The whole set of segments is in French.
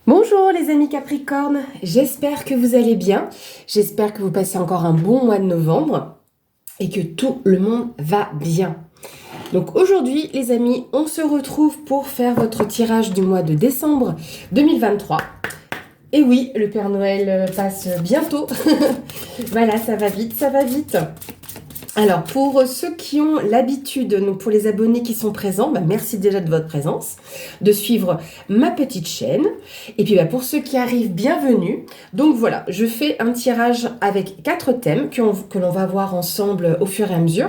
Bonjour les amis Capricorne, j'espère que vous allez bien, j'espère que vous passez encore un bon mois de novembre et que tout le monde va bien. Donc aujourd'hui les amis, on se retrouve pour faire votre tirage du mois de décembre 2023. Et oui, le Père Noël passe bientôt, voilà ça va vite, ça va vite. Alors, pour ceux qui ont l'habitude, donc pour les abonnés qui sont présents, merci déjà de votre présence, de suivre ma petite chaîne. Et puis pour ceux qui arrivent, bienvenue. Donc voilà, je fais un tirage avec 4 thèmes que l'on va voir ensemble au fur et à mesure.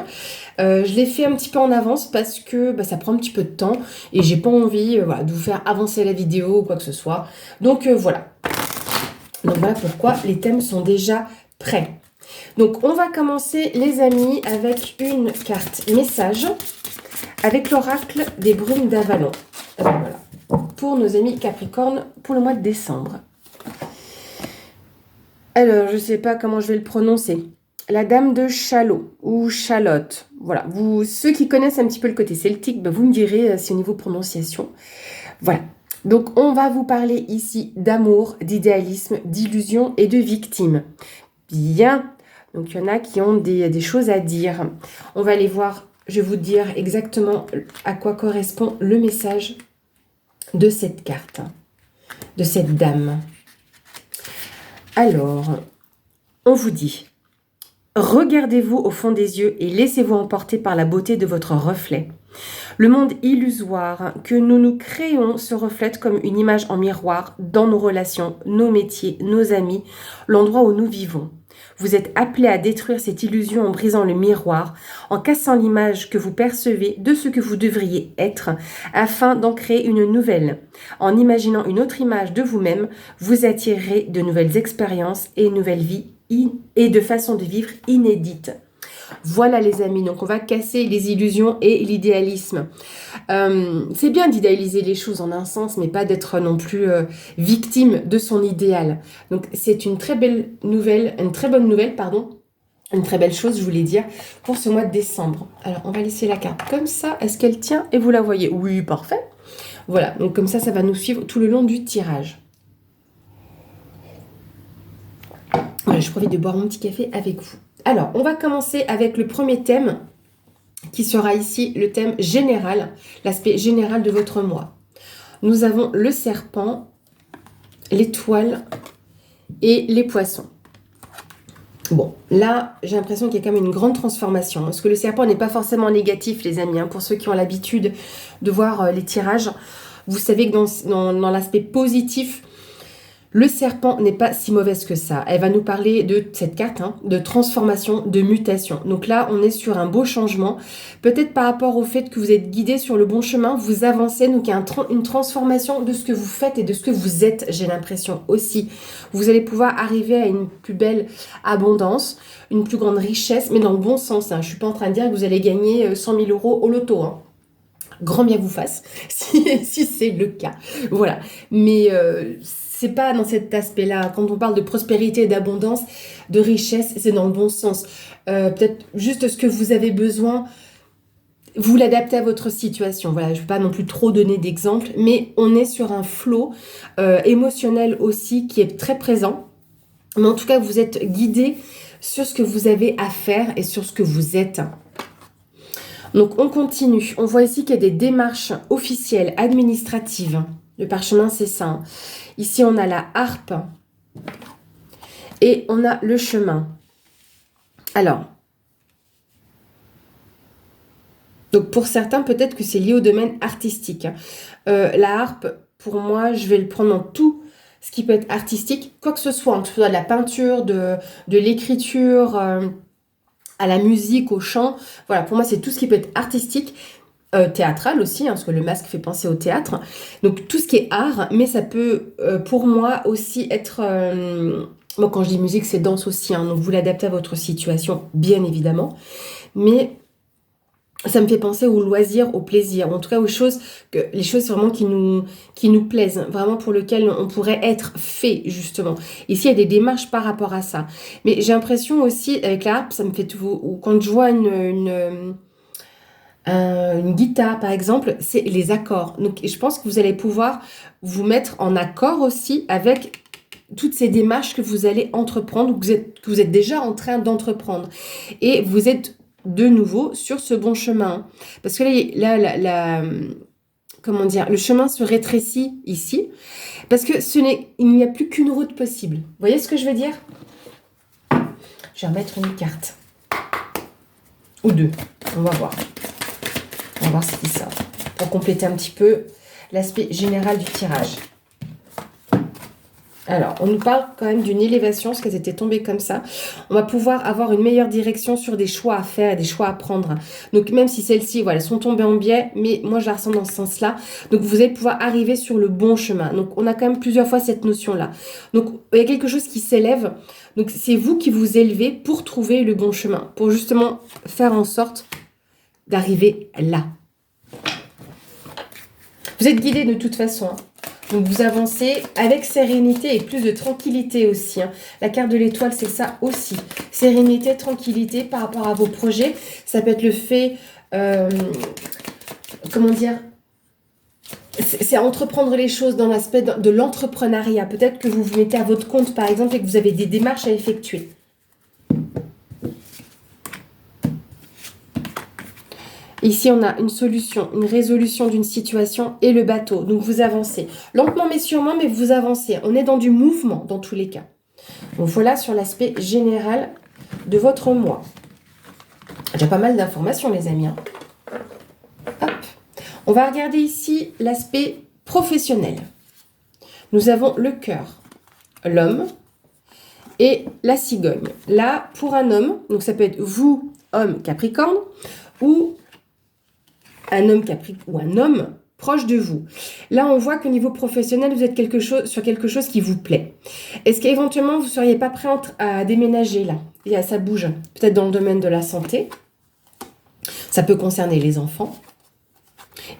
Je l'ai fait un petit peu en avance parce que ça prend un petit peu de temps et j'ai pas envie de vous faire avancer la vidéo ou quoi que ce soit. Donc voilà. Donc voilà pourquoi les thèmes sont déjà prêts. Donc, on va commencer, les amis, avec une carte message avec l'oracle des brumes d'Avalon. Voilà. Pour nos amis Capricorne pour le mois de décembre. Alors, je ne sais pas comment je vais le prononcer. La dame de Chalot ou Chalotte. Voilà. Ceux qui connaissent un petit peu le côté celtique, vous me direz si au niveau prononciation. Voilà. Donc, on va vous parler ici d'amour, d'idéalisme, d'illusion et de victime. Bien. Donc, il y en a qui ont des choses à dire. On va aller voir, je vais vous dire exactement à quoi correspond le message de cette carte, de cette dame. Alors, on vous dit, regardez-vous au fond des yeux et laissez-vous emporter par la beauté de votre reflet. Le monde illusoire que nous nous créons se reflète comme une image en miroir dans nos relations, nos métiers, nos amis, l'endroit où nous vivons. Vous êtes appelé à détruire cette illusion en brisant le miroir, en cassant l'image que vous percevez de ce que vous devriez être, afin d'en créer une nouvelle. En imaginant une autre image de vous-même, vous attirerez de nouvelles expériences et une nouvelle vie et de façons de vivre inédites. Voilà les amis, donc on va casser les illusions et l'idéalisme. C'est bien d'idéaliser les choses en un sens, mais pas d'être non plus victime de son idéal. Donc c'est une très belle nouvelle, une très bonne nouvelle, une très belle chose, je voulais dire, pour ce mois de décembre. Alors on va laisser la carte comme ça, est-ce qu'elle tient et vous la voyez? Oui, parfait. Voilà, donc comme ça va nous suivre tout le long du tirage. Voilà, je profite de boire mon petit café avec vous. Alors, on va commencer avec le premier thème qui sera ici le thème général, l'aspect général de votre mois. Nous avons le serpent, l'étoile et les poissons. Bon, là, j'ai l'impression qu'il y a quand même une grande transformation. Parce que le serpent n'est pas forcément négatif, les amis. Pour ceux qui ont l'habitude de voir les tirages, vous savez que dans l'aspect positif, le serpent n'est pas si mauvaise que ça. Elle va nous parler de cette carte, de transformation, de mutation. Donc là, on est sur un beau changement. Peut-être par rapport au fait que vous êtes guidé sur le bon chemin, vous avancez. Donc il y a une transformation de ce que vous faites et de ce que vous êtes, j'ai l'impression aussi. Vous allez pouvoir arriver à une plus belle abondance, une plus grande richesse, mais dans le bon sens. Je ne suis pas en train de dire que vous allez gagner 100 000 € au loto. Grand bien vous fasse, si c'est le cas. Voilà. Mais c'est pas dans cet aspect-là. Quand on parle de prospérité, d'abondance, de richesse, c'est dans le bon sens. Peut-être juste ce que vous avez besoin, vous l'adaptez à votre situation. Voilà, je ne vais pas non plus trop donner d'exemples, mais on est sur un flot émotionnel aussi qui est très présent. Mais en tout cas, vous êtes guidé sur ce que vous avez à faire et sur ce que vous êtes. Donc on continue. On voit ici qu'il y a des démarches officielles, administratives. Le parchemin, c'est ça. Ici, on a la harpe et on a le chemin. Alors, donc pour certains, peut-être que c'est lié au domaine artistique. La harpe, pour moi, je vais le prendre dans tout ce qui peut être artistique, quoi que ce soit, que ce soit de la peinture, de l'écriture, à la musique, au chant. Voilà, pour moi, c'est tout ce qui peut être artistique. Théâtral aussi, parce que le masque fait penser au théâtre. Donc tout ce qui est art, mais ça peut pour moi aussi être... moi quand je dis musique, c'est danse aussi, donc vous l'adaptez à votre situation, bien évidemment. Mais ça me fait penser au loisir, au plaisir, en tout cas aux choses, les choses vraiment qui nous plaisent, vraiment pour lesquelles on pourrait être fait, justement. Ici, il y a des démarches par rapport à ça. Mais j'ai l'impression aussi, avec la harpe, ça me fait tout... Quand je vois une guitare par exemple, c'est les accords. Donc je pense que vous allez pouvoir vous mettre en accord aussi avec toutes ces démarches que vous allez entreprendre ou que vous êtes déjà en train d'entreprendre. Et vous êtes de nouveau sur ce bon chemin. Parce que là, comment dire, le chemin se rétrécit ici. Parce que il n'y a plus qu'une route possible. Vous voyez ce que je veux dire? Je vais remettre une carte. Ou deux. On va voir. On va voir ce qui sort. Pour compléter un petit peu l'aspect général du tirage. Alors, on nous parle quand même d'une élévation, parce qu'elles étaient tombées comme ça. On va pouvoir avoir une meilleure direction sur des choix à faire et des choix à prendre. Donc, même si celles-ci, voilà, elles sont tombées en biais, mais moi, je la ressens dans ce sens-là. Donc, vous allez pouvoir arriver sur le bon chemin. Donc, on a quand même plusieurs fois cette notion-là. Donc, il y a quelque chose qui s'élève. Donc, c'est vous qui vous élevez pour trouver le bon chemin, pour justement faire en sorte d'arriver là. Vous êtes guidé de toute façon, hein. Donc, vous avancez avec sérénité et plus de tranquillité aussi, hein. La carte de l'étoile, c'est ça aussi. Sérénité, tranquillité par rapport à vos projets. Ça peut être le fait, comment dire, c'est entreprendre les choses dans l'aspect de l'entrepreneuriat. Peut-être que vous vous mettez à votre compte, par exemple, et que vous avez des démarches à effectuer. Ici, on a une solution, une résolution d'une situation et le bateau. Donc, vous avancez. Lentement mais sûrement, mais vous avancez. On est dans du mouvement, dans tous les cas. Donc, voilà sur l'aspect général de votre mois. Déjà pas mal d'informations, les amis, hein. Hop. On va regarder ici l'aspect professionnel. Nous avons le cœur, l'homme et la cigogne. Là, pour un homme, donc ça peut être vous, homme Capricorne, ou un homme ou un homme proche de vous. Là, on voit qu'au niveau professionnel, vous êtes sur quelque chose qui vous plaît. Est-ce qu'éventuellement, vous ne seriez pas prêt à déménager là? Et ça bouge, peut-être dans le domaine de la santé. Ça peut concerner les enfants.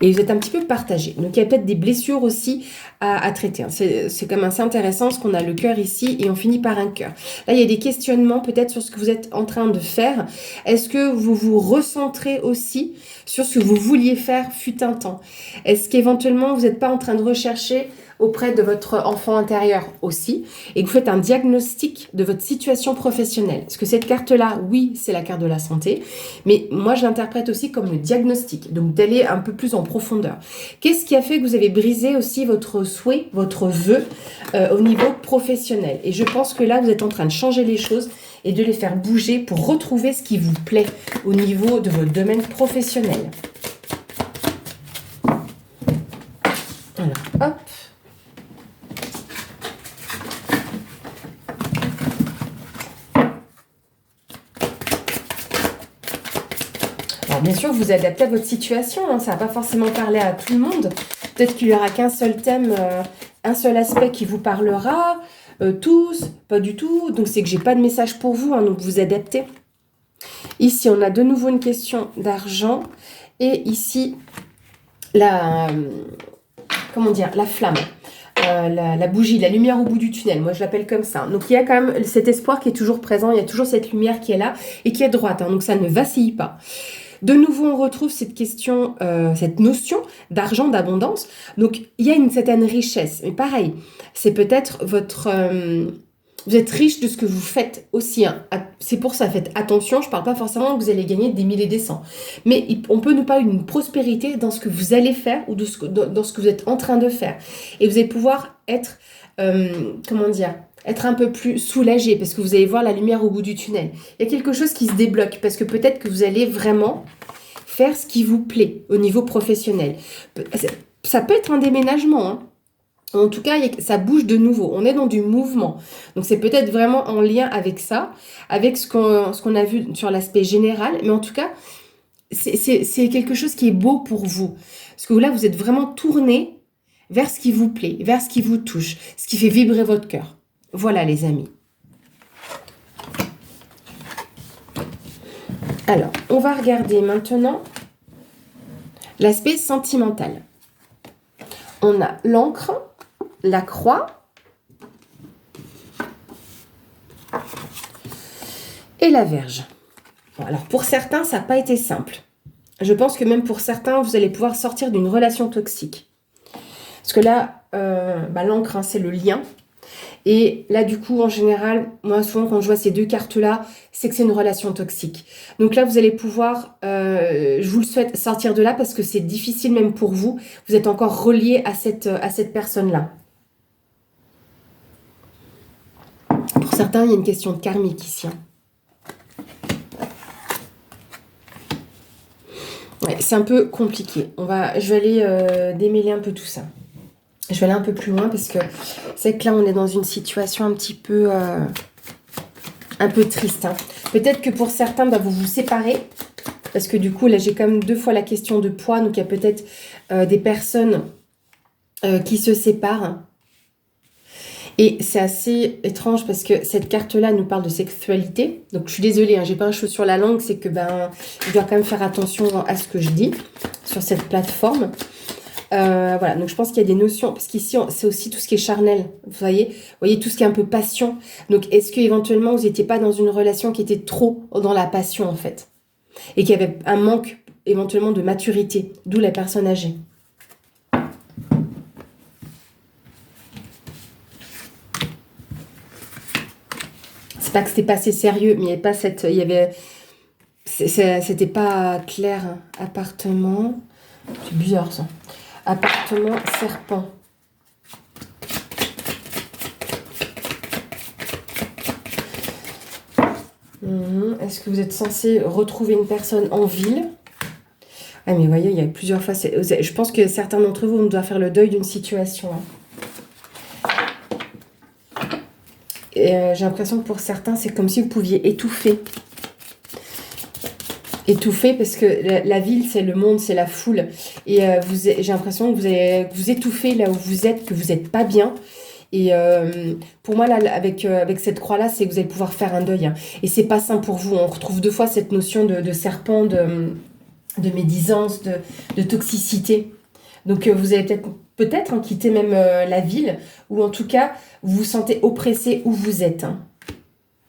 Et vous êtes un petit peu partagé. Donc, il y a peut-être des blessures aussi à traiter. C'est quand même assez intéressant parce qu'on a le cœur ici et on finit par un cœur. Là, il y a des questionnements peut-être sur ce que vous êtes en train de faire. Est-ce que vous vous recentrez aussi sur ce que vous vouliez faire fut un temps? Est-ce qu'éventuellement, vous n'êtes pas en train de rechercher auprès de votre enfant intérieur aussi, et que vous faites un diagnostic de votre situation professionnelle? Parce que cette carte-là, oui, c'est la carte de la santé, mais moi, je l'interprète aussi comme le diagnostic, donc d'aller un peu plus en profondeur. Qu'est-ce qui a fait que vous avez brisé aussi votre souhait, votre vœu au niveau professionnel? Et je pense que là, vous êtes en train de changer les choses et de les faire bouger pour retrouver ce qui vous plaît au niveau de votre domaine professionnel. Alors, hop. Alors bien sûr, vous adaptez à votre situation, hein, ça ne va pas forcément parler à tout le monde. Peut-être qu'il n'y aura qu'un seul thème, un seul aspect qui vous parlera, tous, pas du tout. Donc c'est que j'ai pas de message pour vous, hein, donc vous adaptez. Ici, on a de nouveau une question d'argent. Et ici, comment dire, la flamme. La bougie, la lumière au bout du tunnel, moi je l'appelle comme ça. Donc il y a quand même cet espoir qui est toujours présent, il y a toujours cette lumière qui est là et qui est droite, hein, donc ça ne vacille pas. De nouveau, on retrouve cette question, cette notion d'argent, d'abondance. Donc, il y a une certaine richesse. Mais pareil, c'est peut-être votre... vous êtes riche de ce que vous faites aussi, hein. C'est pour ça, faites attention. Je ne parle pas forcément que vous allez gagner des milliers et des cents. Mais on peut nous parler d'une prospérité dans ce que vous allez faire ou dans ce que vous êtes en train de faire. Et vous allez pouvoir être... comment dire, être un peu plus soulagé parce que vous allez voir la lumière au bout du tunnel. Il y a quelque chose qui se débloque parce que peut-être que vous allez vraiment faire ce qui vous plaît au niveau professionnel. Ça peut être un déménagement, hein. En tout cas, ça bouge de nouveau. On est dans du mouvement. Donc, c'est peut-être vraiment en lien avec ça, avec ce qu'on a vu sur l'aspect général. Mais en tout cas, c'est quelque chose qui est beau pour vous. Parce que là, vous êtes vraiment tourné vers ce qui vous plaît, vers ce qui vous touche, ce qui fait vibrer votre cœur. Voilà, les amis. Alors, on va regarder maintenant l'aspect sentimental. On a l'encre, la croix et la Vierge. Bon, alors, pour certains, ça n'a pas été simple. je pense que même pour certains, vous allez pouvoir sortir d'une relation toxique. Parce que là, l'encre, hein, c'est le lien. Et là, du coup, en général, moi, souvent, quand je vois ces deux cartes-là, c'est que c'est une relation toxique. Donc là, vous allez pouvoir, je vous le souhaite, sortir de là parce que c'est difficile même pour vous. Vous êtes encore relié à cette personne-là. Pour certains, il y a une question de karmique ici. Hein. Ouais, c'est un peu compliqué. Je vais aller démêler un peu tout ça. Je vais aller un peu plus loin parce que c'est que là, on est dans une situation un peu triste. Hein. Peut-être que pour certains, vous vous séparez. Parce que du coup, là, j'ai quand même 2 fois la question de poids. Donc, il y a peut-être des personnes qui se séparent. Et c'est assez étrange parce que cette carte-là nous parle de sexualité. Donc, je suis désolée, hein, j'ai pas un cheveu sur la langue. C'est que, je dois quand même faire attention à ce que je dis sur cette plateforme. Voilà, donc je pense qu'il y a des notions, parce qu'ici, c'est aussi tout ce qui est charnel, vous voyez tout ce qui est un peu passion. Donc, est-ce qu'éventuellement, vous n'étiez pas dans une relation qui était trop dans la passion, en fait, et qu'il y avait un manque, éventuellement, de maturité, d'où la personne âgée. C'est pas que c'était pas assez sérieux, mais il n'y avait pas c'était pas clair, hein. Appartement, c'est bizarre, ça. Appartement, serpent. Est-ce que vous êtes censé retrouver une personne en ville? Ah, mais vous voyez, il y a plusieurs fois. Je pense que certains d'entre vous doivent faire le deuil d'une situation. Hein. Et j'ai l'impression que pour certains, c'est comme si vous pouviez étouffer. Étouffer parce que la ville, c'est le monde, c'est la foule. Et j'ai l'impression que vous étouffez là où vous êtes, que vous n'êtes pas bien. Et pour moi, là, avec cette croix-là, c'est que vous allez pouvoir faire un deuil. Hein. Et c'est pas sain pour vous. On retrouve 2 fois cette notion de serpent, de médisance, de toxicité. Donc, vous allez peut-être hein, quitter même la ville, ou en tout cas, vous vous sentez oppressé où vous êtes. Hein.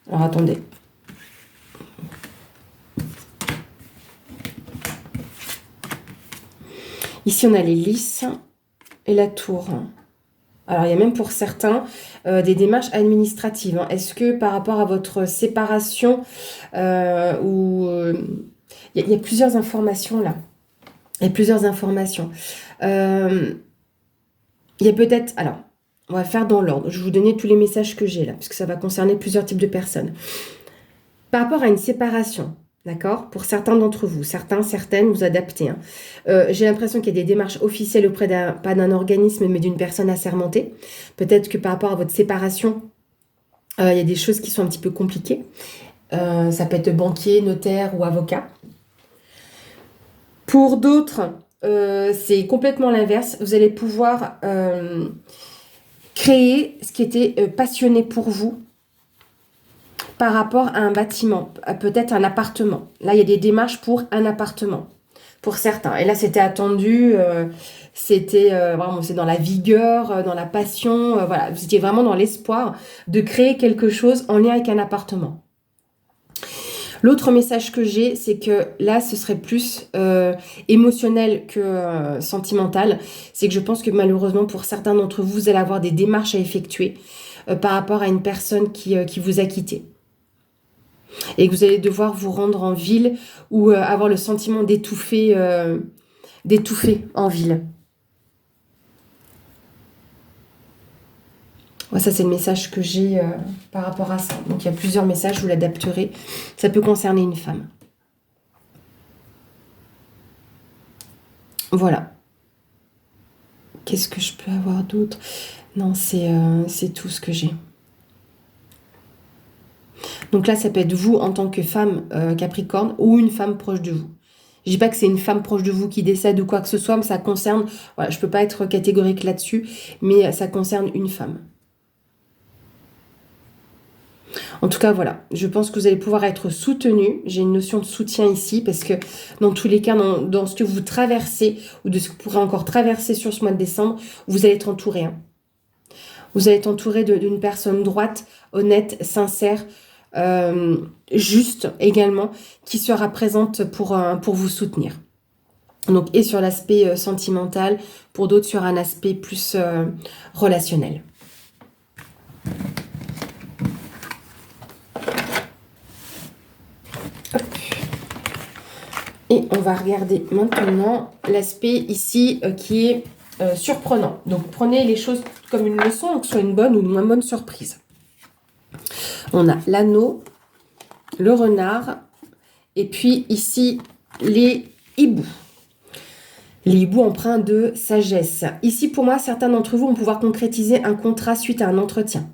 Alors, attendez. Ici, on a les lys et la tour. Alors, il y a même pour certains des démarches administratives. Hein. Est-ce que par rapport à votre séparation, il y a plusieurs informations là. Il y a plusieurs informations. Il y a peut-être... Alors, on va faire dans l'ordre. Je vais vous donner tous les messages que j'ai là, parce que ça va concerner plusieurs types de personnes. Par rapport à une séparation, d'accord? Pour certains d'entre vous, certaines, vous adaptez. Hein. J'ai l'impression qu'il y a des démarches officielles auprès pas d'un organisme, mais d'une personne assermentée. Peut-être que par rapport à votre séparation, il y a des choses qui sont un petit peu compliquées. Ça peut être banquier, notaire ou avocat. Pour d'autres, c'est complètement l'inverse. Vous allez pouvoir créer ce qui était passionné pour vous par rapport à un bâtiment, peut-être un appartement. Là, il y a des démarches pour un appartement, pour certains. Et là, c'était attendu, c'était vraiment, c'est dans la vigueur, dans la passion. Voilà, vous étiez vraiment dans l'espoir de créer quelque chose en lien avec un appartement. L'autre message que j'ai, c'est que là, ce serait plus émotionnel que sentimental. C'est que je pense que malheureusement, pour certains d'entre vous, vous allez avoir des démarches à effectuer par rapport à une personne qui vous a quitté. Et que vous allez devoir vous rendre en ville ou avoir le sentiment d'étouffer en ville. Ouais, ça, c'est le message que j'ai par rapport à ça. Donc, il y a plusieurs messages, je vous l'adapterai. Ça peut concerner une femme. Voilà. Qu'est-ce que je peux avoir d'autre? Non, c'est tout ce que j'ai. Donc là, ça peut être vous en tant que femme Capricorne ou une femme proche de vous. Je dis pas que c'est une femme proche de vous qui décède ou quoi que ce soit, mais ça concerne... Voilà, je peux pas être catégorique là-dessus, mais ça concerne une femme. En tout cas, voilà, je pense que vous allez pouvoir être soutenu. J'ai une notion de soutien ici parce que dans tous les cas, dans ce que vous traversez ou de ce que vous pourrez encore traverser sur ce mois de décembre, vous allez être entouré. Hein. Vous allez être entouré d'une personne droite, honnête, sincère, juste également, qui sera présente pour vous soutenir. Donc, et sur l'aspect sentimental, pour d'autres sur un aspect plus relationnel. Hop. Et on va regarder maintenant l'aspect ici qui est surprenant. Donc, prenez les choses comme une leçon, que ce soit une bonne ou une moins bonne surprise. On a l'anneau, le renard, et puis ici, les hiboux. Les hiboux empreints de sagesse. Ici, pour moi, certains d'entre vous vont pouvoir concrétiser un contrat suite à un entretien.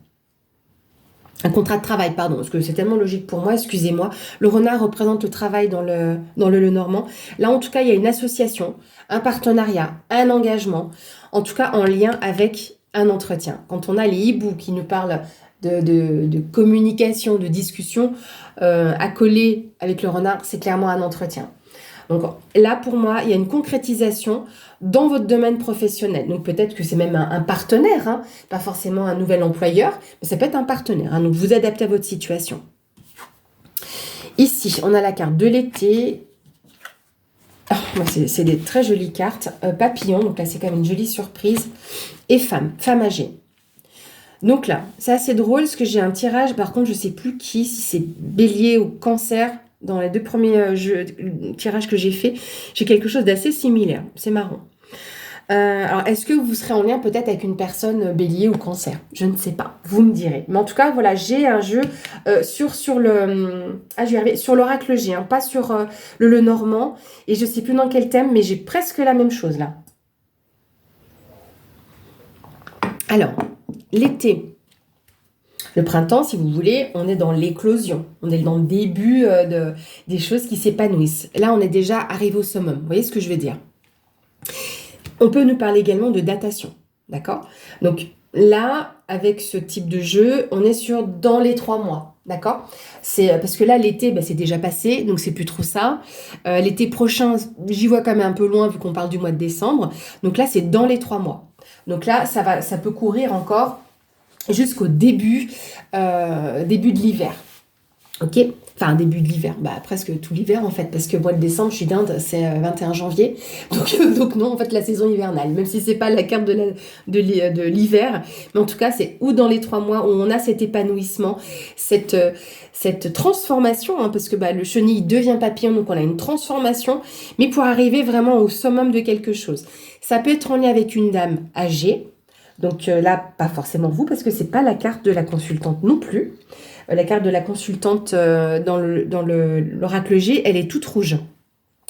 Un contrat de travail, pardon, parce que c'est tellement logique pour moi, excusez-moi. Le renard représente le travail dans le Lenormand. Là, en tout cas, il y a une association, un partenariat, un engagement, en tout cas en lien avec un entretien. Quand on a les hiboux qui nous parlent de communication, de discussion, accolés avec le renard, c'est clairement un entretien. Donc là, pour moi, il y a une concrétisation dans votre domaine professionnel. Donc peut-être que c'est même un partenaire, hein, pas forcément un nouvel employeur, mais ça peut être un partenaire. Hein, donc vous adaptez à votre situation. Ici, on a la carte de l'été. Oh, c'est des très jolies cartes. Papillon, donc là c'est quand même une jolie surprise. Et femme âgée. Donc là, c'est assez drôle parce que j'ai un tirage, par contre je ne sais plus qui, si c'est Bélier ou Cancer. Dans les deux premiers tirages que j'ai fait, j'ai quelque chose d'assez similaire. C'est marrant. Alors, est-ce que vous serez en lien peut-être avec une personne Bélier ou Cancer? Je ne sais pas. Vous me direz. Mais en tout cas, voilà, j'ai un jeu sur l'oracle G, hein, pas sur le Lenormand. Et je ne sais plus dans quel thème, mais j'ai presque la même chose là. Alors, l'été. Le printemps, si vous voulez, on est dans l'éclosion. On est dans le début des choses qui s'épanouissent. Là, on est déjà arrivé au summum. Vous voyez ce que je veux dire? On peut nous parler également de datation. D'accord? Donc là, avec ce type de jeu, on est sur dans les 3 mois. D'accord? C'est parce que là, l'été, c'est déjà passé, donc c'est plus trop ça. L'été prochain, j'y vois quand même un peu loin vu qu'on parle du mois de décembre. Donc là, c'est dans les 3 mois. Donc là, ça peut courir encore jusqu'au début de l'hiver. Ok? Enfin, début de l'hiver. Presque tout l'hiver, en fait, parce que mois de décembre, je suis d'Inde, c'est 21 janvier. Donc non, en fait, la saison hivernale, même si c'est pas la carte de l'hiver. Mais en tout cas, c'est ou dans les 3 mois où on a cet épanouissement, cette transformation, hein, parce que le chenille devient papillon, donc on a une transformation, mais pour arriver vraiment au summum de quelque chose. Ça peut être en lien avec une dame âgée. Donc là, pas forcément vous, parce que c'est pas la carte de la consultante non plus. La carte de la consultante dans l'oracle G, elle est toute rouge.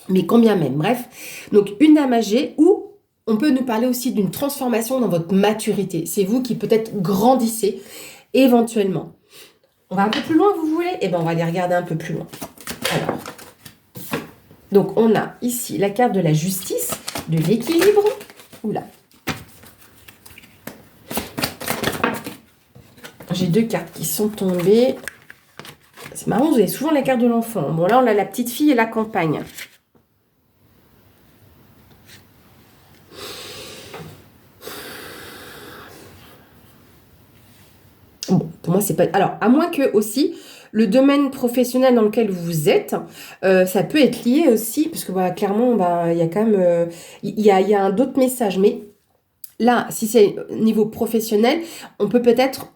Mais combien même, bref. Donc une dame âgée, ou on peut nous parler aussi d'une transformation dans votre maturité. C'est vous qui peut-être grandissez éventuellement. On va un peu plus loin, vous voulez? Eh bien, on va aller regarder un peu plus loin. Alors, donc on a ici la carte de la justice, de l'équilibre. Oula. J'ai 2 cartes qui sont tombées. C'est marrant, vous avez souvent la carte de l'enfant. Bon, là, on a la petite fille et la campagne. Bon, pour moi, c'est pas... Alors, à moins que, aussi, le domaine professionnel dans lequel vous êtes, ça peut être lié aussi, parce que, clairement, il y a quand même... Il y a un autre message, mais... Là, si c'est niveau professionnel, on peut peut-être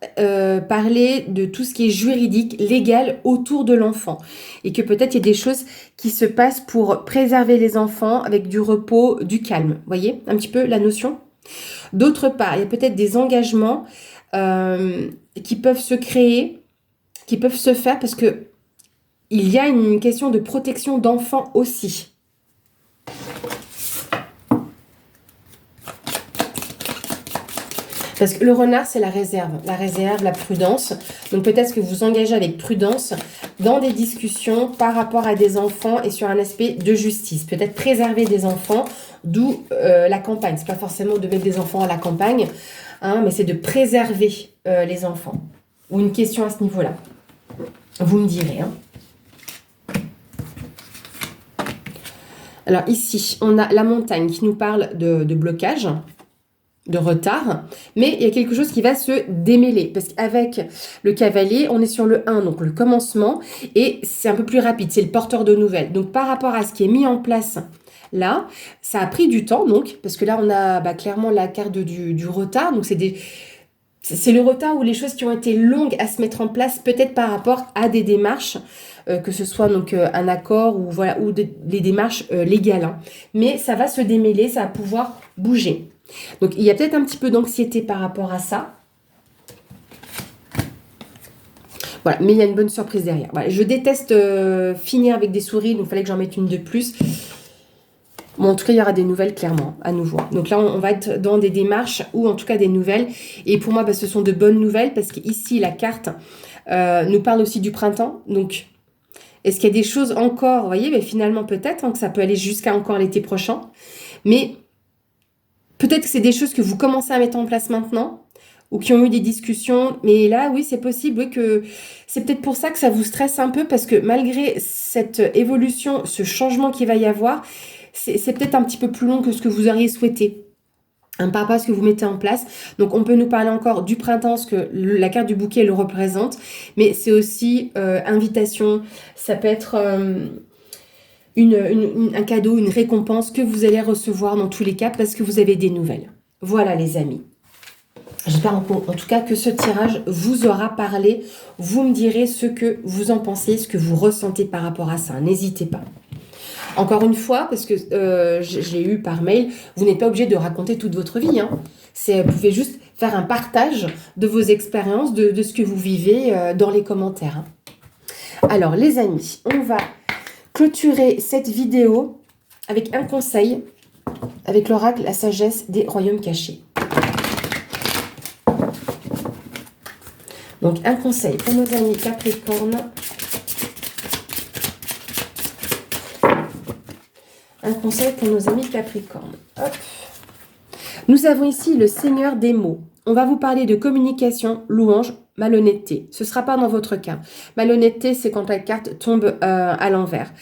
parler de tout ce qui est juridique, légal autour de l'enfant. Et que peut-être il y a des choses qui se passent pour préserver les enfants avec du repos, du calme. Vous voyez un petit peu la notion? D'autre part, il y a peut-être des engagements qui peuvent se créer, qui peuvent se faire parce que il y a une question de protection d'enfants aussi. Parce que le renard, c'est la réserve, la prudence. Donc peut-être que vous vous engagez avec prudence dans des discussions par rapport à des enfants et sur un aspect de justice. Peut-être préserver des enfants, d'où la campagne. C'est pas forcément de mettre des enfants à la campagne, hein, mais c'est de préserver les enfants. Ou une question à ce niveau-là. Vous me direz. Hein. Alors ici, on a la montagne qui nous parle de blocage, de retard, mais il y a quelque chose qui va se démêler, parce qu'avec le cavalier, on est sur le 1, donc le commencement, et c'est un peu plus rapide, c'est le porteur de nouvelles. Donc par rapport à ce qui est mis en place là. Ça a pris du temps, donc, parce que là, on a clairement la carte du retard. Donc, c'est le retard ou les choses qui ont été longues à se mettre en place, peut-être par rapport à des démarches, que ce soit donc un accord ou voilà ou des démarches légales. Hein. Mais ça va se démêler, ça va pouvoir bouger. Donc, il y a peut-être un petit peu d'anxiété par rapport à ça. Voilà, mais il y a une bonne surprise derrière. Voilà, je déteste finir avec des souris, donc il fallait que j'en mette une de plus. Bon, en tout cas, il y aura des nouvelles, clairement, à nouveau. Donc là, on va être dans des démarches ou en tout cas des nouvelles. Et pour moi, ce sont de bonnes nouvelles parce qu'ici, la carte nous parle aussi du printemps. Donc, est-ce qu'il y a des choses encore, vous voyez, mais finalement, peut-être hein, que ça peut aller jusqu'à encore l'été prochain. Mais peut-être que c'est des choses que vous commencez à mettre en place maintenant ou qui ont eu des discussions. Mais là, oui, c'est possible oui, que c'est peut-être pour ça que ça vous stresse un peu parce que malgré cette évolution, ce changement qu'il va y avoir, c'est peut-être un petit peu plus long que ce que vous auriez souhaité. Par rapport à ce que vous mettez en place. Donc, on peut nous parler encore du printemps, ce que la carte du bouquet le représente. Mais c'est aussi invitation. Ça peut être un cadeau, une récompense que vous allez recevoir dans tous les cas parce que vous avez des nouvelles. Voilà, les amis. J'espère en tout cas que ce tirage vous aura parlé. Vous me direz ce que vous en pensez, ce que vous ressentez par rapport à ça. N'hésitez pas. Encore une fois, parce que je l'ai eu par mail, vous n'êtes pas obligé de raconter toute votre vie. Hein. Vous pouvez juste faire un partage de vos expériences, de ce que vous vivez dans les commentaires. Hein. Alors, les amis, on va clôturer cette vidéo avec un conseil, avec l'oracle La Sagesse des Royaumes Cachés. Donc, un conseil pour nos amis Capricorne. Un conseil pour nos amis Capricorne. Hop. Nous avons ici le Seigneur des mots. On va vous parler de communication, louange, malhonnêteté. Ce ne sera pas dans votre cas. Malhonnêteté, c'est quand la carte tombe à l'envers.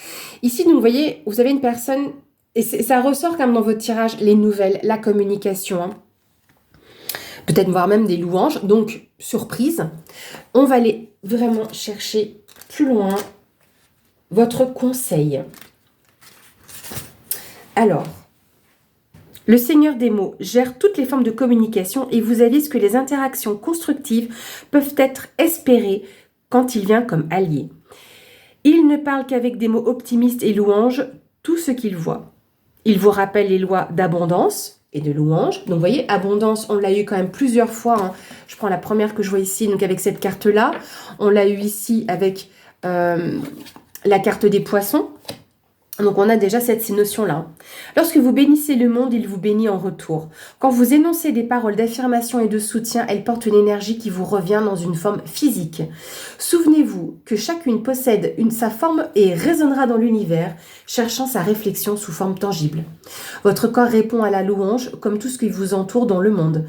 Ici, donc, vous voyez, vous avez une personne, et ça ressort quand même dans votre tirage, les nouvelles, la communication. Hein. Peut-être voir même des louanges. Donc, surprise. On va aller vraiment chercher plus loin votre conseil. Alors, le Seigneur des mots gère toutes les formes de communication et vous avise que les interactions constructives peuvent être espérées quand il vient comme allié. Il ne parle qu'avec des mots optimistes et louanges tout ce qu'il voit. Il vous rappelle les lois d'abondance et de louange. Donc, vous voyez, abondance, on l'a eu quand même plusieurs fois. Hein. Je prends la première que je vois ici, donc avec cette carte-là. On l'a eu ici avec la carte des poissons. Donc, on a déjà ces notions-là. Lorsque vous bénissez le monde, il vous bénit en retour. Quand vous énoncez des paroles d'affirmation et de soutien, elles portent une énergie qui vous revient dans une forme physique. Souvenez-vous que chacune possède sa forme et résonnera dans l'univers, cherchant sa réflexion sous forme tangible. Votre corps répond à la louange comme tout ce qui vous entoure dans le monde.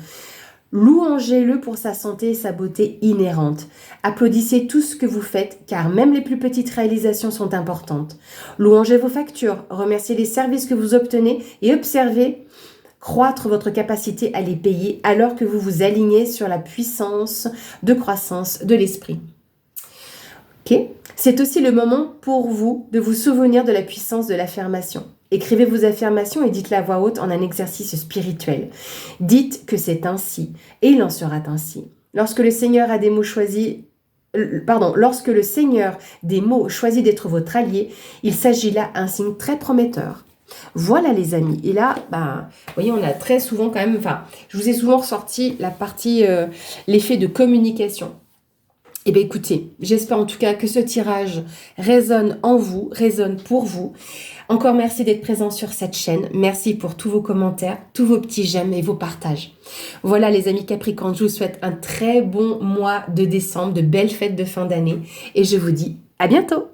Louangez-le pour sa santé et sa beauté inhérente. Applaudissez tout ce que vous faites, car même les plus petites réalisations sont importantes. Louangez vos factures, remerciez les services que vous obtenez et observez croître votre capacité à les payer alors que vous vous alignez sur la puissance de croissance de l'esprit. Ok ? C'est aussi le moment pour vous de vous souvenir de la puissance de l'affirmation. Écrivez vos affirmations et dites-les à voix haute en un exercice spirituel. Dites que c'est ainsi, et il en sera ainsi. Lorsque le Seigneur des mots choisit d'être votre allié, il s'agit là d'un signe très prometteur. Voilà les amis. Et là, vous voyez, on a très souvent quand même, je vous ai souvent ressorti la partie, l'effet de communication. Eh bien écoutez, j'espère en tout cas que ce tirage résonne en vous, résonne pour vous. Encore merci d'être présent sur cette chaîne. Merci pour tous vos commentaires, tous vos petits j'aime et vos partages. Voilà les amis Capricorne, je vous souhaite un très bon mois de décembre, de belles fêtes de fin d'année et je vous dis à bientôt.